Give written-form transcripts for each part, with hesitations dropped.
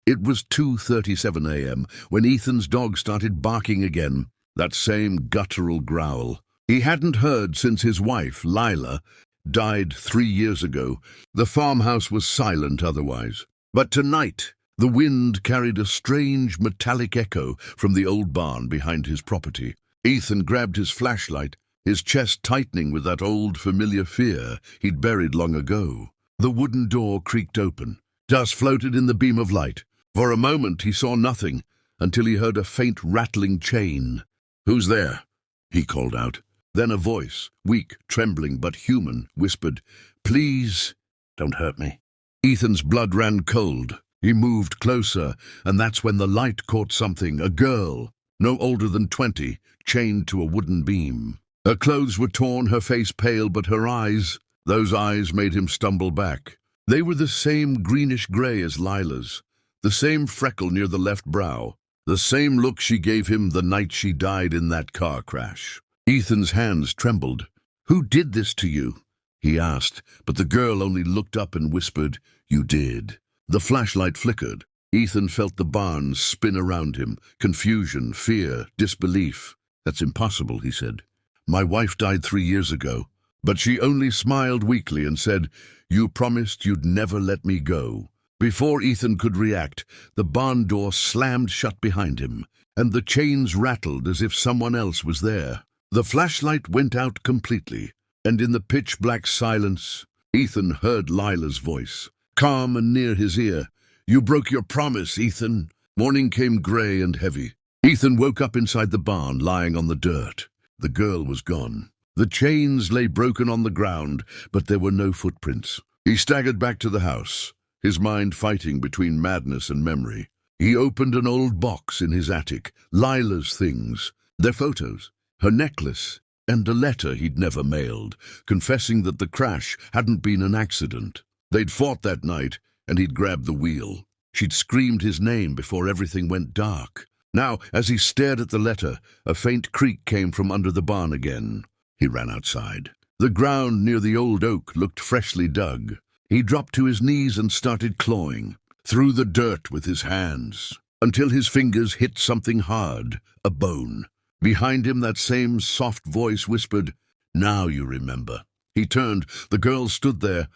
It was 2:37 a.m. when Ethan's dog started barking again, that same guttural growl. He hadn't heard since his wife, Lila, died 3 years ago. The farmhouse was silent otherwise. But tonight, the wind carried a strange metallic echo from the old barn behind his property. Ethan grabbed his flashlight, his chest tightening with that old familiar fear he'd buried long ago. The wooden door creaked open. Dust floated in the beam of light. For a moment he saw nothing, until he heard a faint rattling chain. "Who's there?" he called out. Then a voice, weak, trembling but human, whispered, "Please, don't hurt me." Ethan's blood ran cold. He moved closer, and that's when the light caught something, a girl, no older than 20, chained to a wooden beam. Her clothes were torn, her face pale, but her eyes, those eyes made him stumble back. They were the same greenish-gray as Lila's, the same freckle near the left brow, the same look she gave him the night she died in that car crash. Ethan's hands trembled. "Who did this to you?" he asked, but the girl only looked up and whispered, "You did." The flashlight flickered. Ethan felt the barn spin around him, confusion, fear, disbelief. "That's impossible," he said. "My wife died 3 years ago." But she only smiled weakly and said, "You promised you'd never let me go." Before Ethan could react, the barn door slammed shut behind him, and the chains rattled as if someone else was there. The flashlight went out completely, and in the pitch-black silence, Ethan heard Lila's voice, calm and near his ear. "You broke your promise, Ethan." Morning came gray and heavy. Ethan woke up inside the barn, lying on the dirt. The girl was gone. The chains lay broken on the ground, but there were no footprints. He staggered back to the house, his mind fighting between madness and memory. He opened an old box in his attic, Lila's things, their photos, her necklace, and a letter he'd never mailed, confessing that the crash hadn't been an accident. They'd fought that night, and he'd grabbed the wheel. She'd screamed his name before everything went dark. Now, as he stared at the letter, a faint creak came from under the barn again. He ran outside. The ground near the old oak looked freshly dug. He dropped to his knees and started clawing through the dirt with his hands, until his fingers hit something hard, a bone. Behind him, that same soft voice whispered, "Now you remember." He turned. The girl stood there,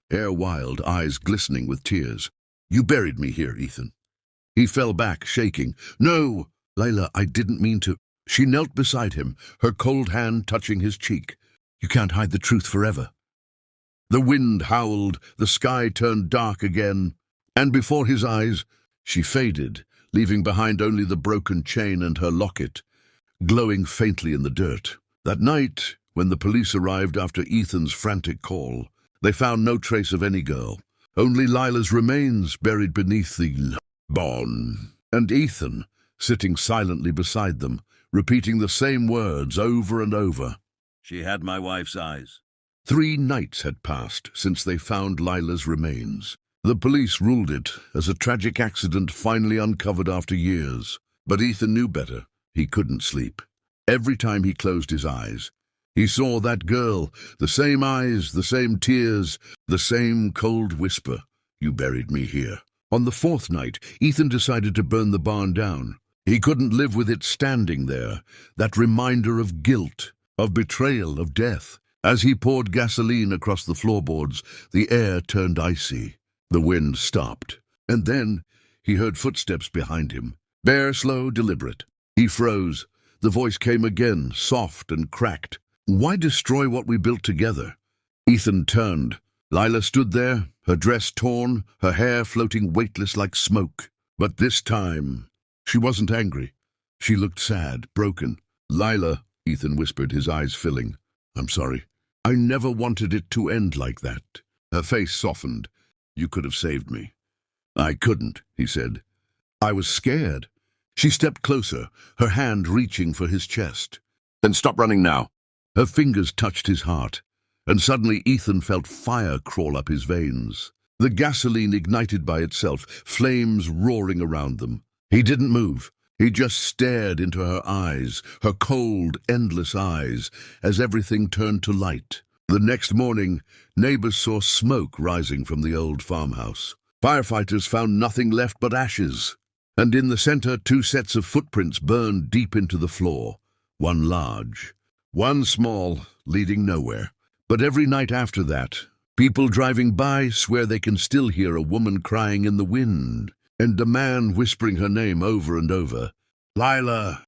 hair wild, eyes glistening with tears. "You buried me here, Ethan." He fell back, shaking. "No, Layla, I didn't mean to." She knelt beside him, her cold hand touching his cheek. "You can't hide the truth forever." The wind howled, the sky turned dark again, and before his eyes, she faded, leaving behind only the broken chain and her locket, glowing faintly in the dirt. That night, when the police arrived after Ethan's frantic call, they found no trace of any girl, only Lila's remains buried beneath the barn, and Ethan, sitting silently beside them, repeating the same words over and over. "She had my wife's eyes." 3 nights had passed since they found Lila's remains. The police ruled it as a tragic accident finally uncovered after years. But Ethan knew better. He couldn't sleep. Every time he closed his eyes, he saw that girl, the same eyes, the same tears, the same cold whisper, "You buried me here." On the 4th night, Ethan decided to burn the barn down. He couldn't live with it standing there, that reminder of guilt, of betrayal, of death. As he poured gasoline across the floorboards, the air turned icy. The wind stopped, and then he heard footsteps behind him, bare, slow, deliberate. He froze. The voice came again, soft and cracked. "Why destroy what we built together?" Ethan turned. Lila stood there, her dress torn, her hair floating weightless like smoke. But this time, she wasn't angry. She looked sad, broken. "Lila," Ethan whispered, his eyes filling. "I'm sorry. I never wanted it to end like that." Her face softened. "You could have saved me." "I couldn't," he said. "I was scared." She stepped closer, her hand reaching for his chest. "Then stop running now." Her fingers touched his heart, and suddenly Ethan felt fire crawl up his veins. The gasoline ignited by itself, flames roaring around them. He didn't move. He just stared into her eyes, her cold, endless eyes, as everything turned to light. The next morning, neighbors saw smoke rising from the old farmhouse. Firefighters found nothing left but ashes. And in the center, 2 sets of footprints burned deep into the floor. One large, one small, leading nowhere. But every night after that, people driving by swear they can still hear a woman crying in the wind, and a man whispering her name over and over. Lila,